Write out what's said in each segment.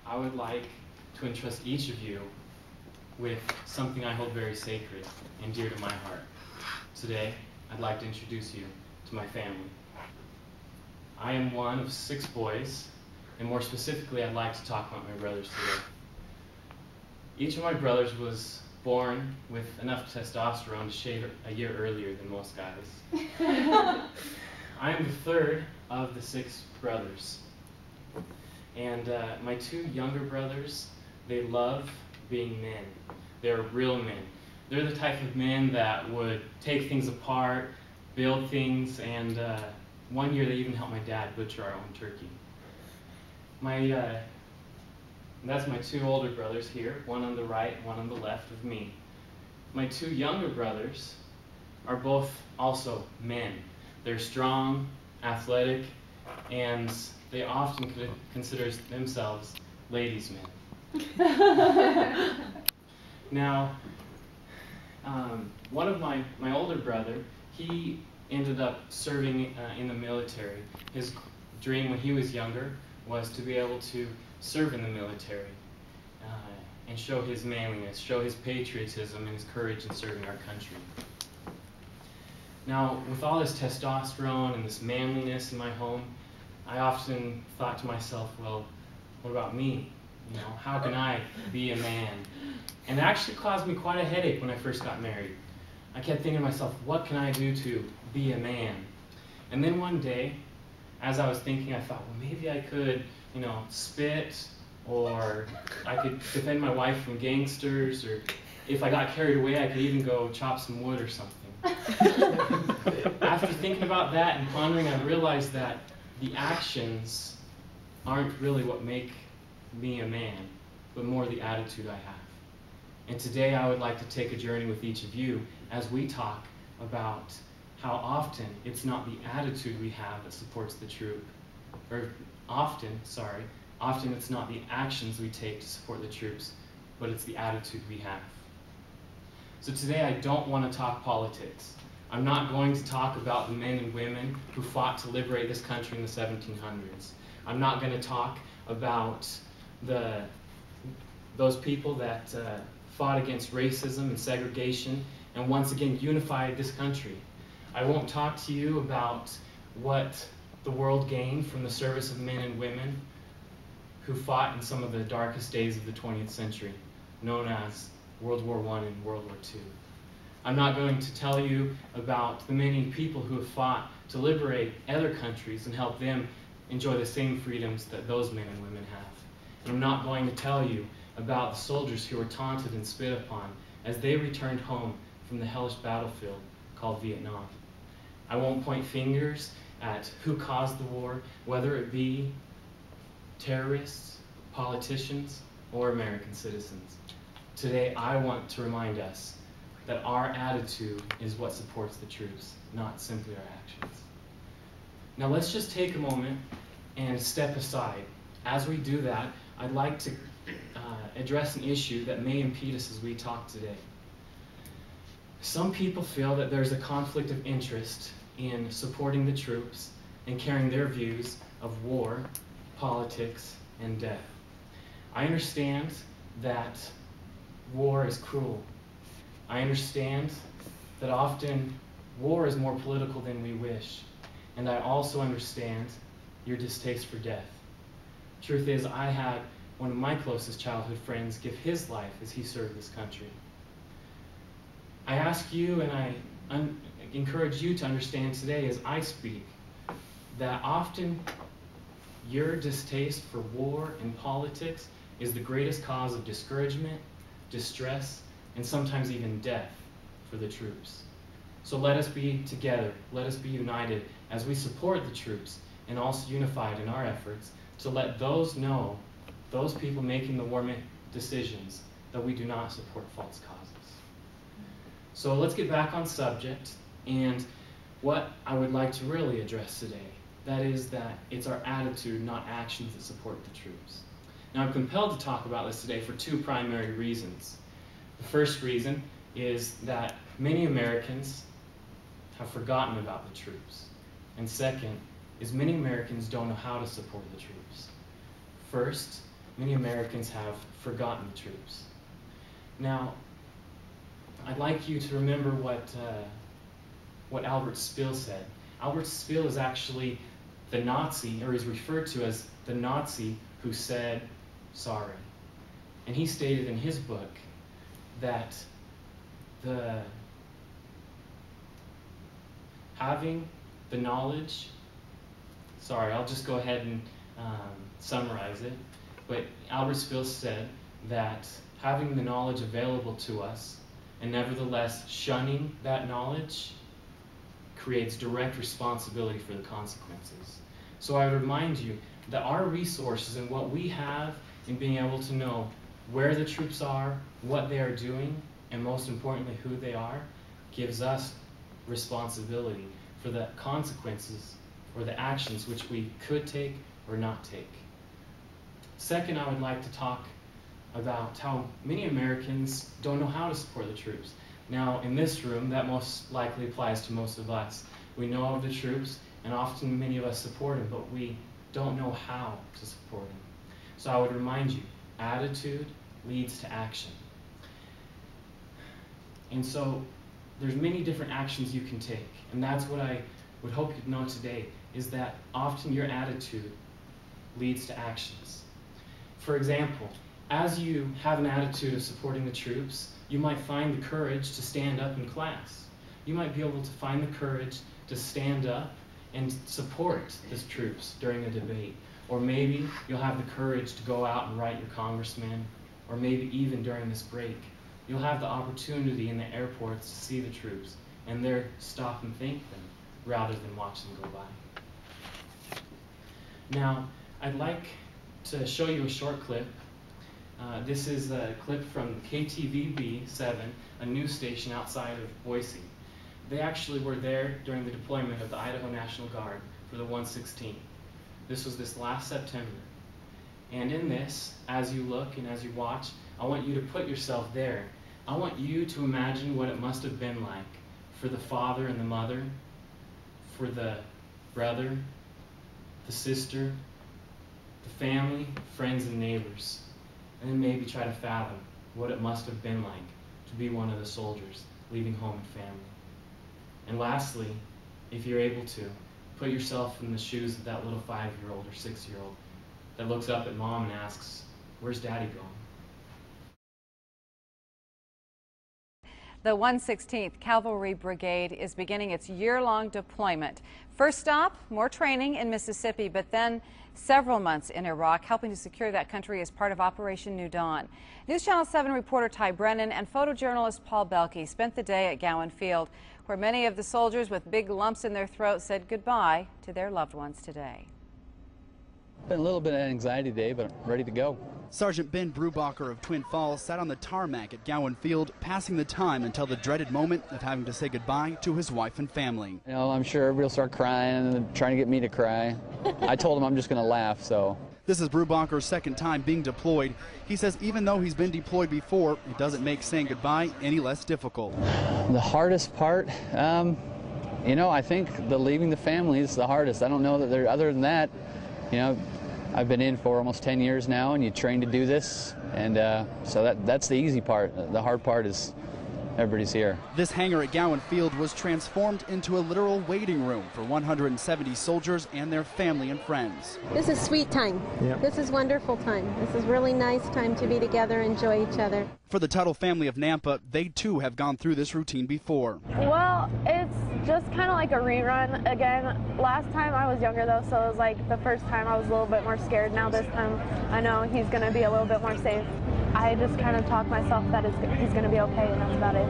I would like to entrust each of you with something I hold very sacred and dear to my heart. Today, I'd like to introduce you to my family. I am one of 6 boys, and more specifically, I'd like to talk about my brothers today. Each of my brothers was born with enough testosterone to shave a year earlier than most guys. I am the third of the 6 brothers. And my 2 younger brothers, they love being men. They're real men. They're the type of men that would take things apart, build things, and one year they even helped my dad butcher our own turkey. That's my 2 older brothers here, one on the right, one on the left of me. My 2 younger brothers are both also men. They're strong, athletic, and they often consider themselves ladies' men. Now, one of my older brother, he ended up serving in the military. His dream when he was younger was to be able to serve in the military and show his manliness, show his patriotism and his courage in serving our country. Now, with all this testosterone and this manliness in my home, I often thought to myself, well, what about me? You know, how can I be a man? And it actually caused me quite a headache when I first got married. I kept thinking to myself, what can I do to be a man? And then one day, as I was thinking, I thought, well, maybe I could, you know, spit, or I could defend my wife from gangsters, or if I got carried away, I could even go chop some wood or something. After thinking about that and pondering, I realized that the actions aren't really what make me a man, but more the attitude I have. And today I would like to take a journey with each of you as we talk about how often it's not the attitude we have that supports the troop, or often it's not the actions we take to support the troops, but it's the attitude we have. So today I don't want to talk politics. I'm not going to talk about the men and women who fought to liberate this country in the 1700s. I'm not going to talk about those people that fought against racism and segregation and once again unified this country. I won't talk to you about what the world gained from the service of men and women who fought in some of the darkest days of the 20th century, known as World War I and World War II. I'm not going to tell you about the many people who have fought to liberate other countries and help them enjoy the same freedoms that those men and women have. And I'm not going to tell you about the soldiers who were taunted and spit upon as they returned home from the hellish battlefield called Vietnam. I won't point fingers at who caused the war, whether it be terrorists, politicians, or American citizens. Today, I want to remind us that our attitude is what supports the troops, not simply our actions. Now let's just take a moment and step aside. As we do that, I'd like to address an issue that may impede us as we talk today. Some people feel that there's a conflict of interest in supporting the troops and carrying their views of war, politics, and death. I understand that war is cruel. I understand that often war is more political than we wish. And I also understand your distaste for death. Truth is, I had one of my closest childhood friends give his life as he served this country. I ask you and I encourage you to understand today as I speak that often your distaste for war and politics is the greatest cause of discouragement, distress, and sometimes even death for the troops. So let us be together, let us be united as we support the troops and also unified in our efforts to let those know, those people making the war decisions, that we do not support false causes. So let's get back on subject and what I would like to really address today. That is that it's our attitude, not actions, that support the troops. Now I'm compelled to talk about this today for 2 primary reasons. The first reason is that many Americans have forgotten about the troops. And second is many Americans don't know how to support the troops. First, many Americans have forgotten the troops. Now, I'd like you to remember what Albert Speer said. Albert Speer is actually the Nazi, or is referred to as the Nazi who said sorry. And he stated in his book that having the knowledge, sorry, I'll just go ahead and summarize it, but Albert Speer said that having the knowledge available to us and nevertheless shunning that knowledge creates direct responsibility for the consequences. So I remind you that our resources and what we have in being able to know where the troops are, what they are doing, and most importantly, who they are, gives us responsibility for the consequences or the actions which we could take or not take. Second, I would like to talk about how many Americans don't know how to support the troops. Now, in this room, that most likely applies to most of us. We know of the troops, and often many of us support them, but we don't know how to support them. So I would remind you, attitude leads to action. And so there's many different actions you can take, and that's what I would hope you'd know today, is that often your attitude leads to actions. For example, as you have an attitude of supporting the troops, you might find the courage to stand up in class. You might be able to find the courage to stand up and support the troops during a debate. Or maybe you'll have the courage to go out and write your congressman, or maybe even during this break, you'll have the opportunity in the airports to see the troops and there stop and thank them rather than watch them go by. Now, I'd like to show you a short clip. This is a clip from KTVB 7, a news station outside of Boise. They actually were there during the deployment of the Idaho National Guard for the 116th. This was this last September. And in this, as you look and as you watch, I want you to put yourself there. I want you to imagine what it must have been like for the father and the mother, for the brother, the sister, the family, friends, and neighbors. And then maybe try to fathom what it must have been like to be one of the soldiers leaving home and family. And lastly, if you're able to, put yourself in the shoes of that little 5-year-old or 6-year-old that looks up at mom and asks, "Where's Daddy going?" The 116th Cavalry Brigade is beginning its year-long deployment. First stop, more training in Mississippi, but then several months in Iraq, helping to secure that country as part of Operation New Dawn. News Channel 7 reporter Ty Brennan and photojournalist Paul Belke spent the day at Gowan Field, where many of the soldiers with big lumps in their throat said goodbye to their loved ones today. Been a little bit of an anxiety day, but ready to go. Sergeant Ben Brubacher of Twin Falls sat on the tarmac at Gowan Field, passing the time until the dreaded moment of having to say goodbye to his wife and family. You know, I'm sure everybody will start crying and trying to get me to cry. I told him I'm just going to laugh, so. This is Brubacher's second time being deployed. He says even though he's been deployed before, it doesn't make saying goodbye any less difficult. The hardest part, you know, I think the leaving the family is the hardest. I don't know that there, other than that, you know, I've been in for almost 10 years now, and you train to do this, and so that's the easy part. The hard part is everybody's here. This hangar at Gowan Field was transformed into a literal waiting room for 170 soldiers and their family and friends. This is sweet time. Yep. This is wonderful time. This is really nice time to be together, enjoy each other. For the Tuttle family of Nampa, they too have gone through this routine before. Well, it's just kind of like a rerun again. Last time I was younger though, so it was like the first time I was a little bit more scared. Now this time I know he's going to be a little bit more safe. I just kind of talk myself that he's going to be okay, and that's about it.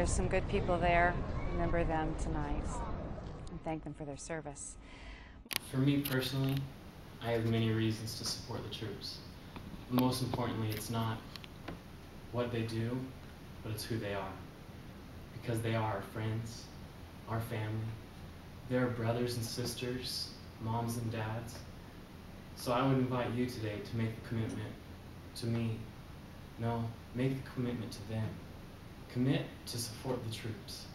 there's some good people there. Remember them tonight and thank them for their service. For me personally, I have many reasons to support the troops. Most importantly, it's not what they do, but it's who they are. Because they are our friends, our family. They're brothers and sisters, moms and dads. So I would invite you today to make the commitment to me. No, make the commitment to them. Commit to support the troops.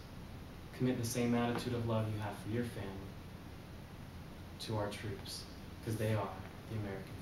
Commit the same attitude of love you have for your family to our troops, because they are the American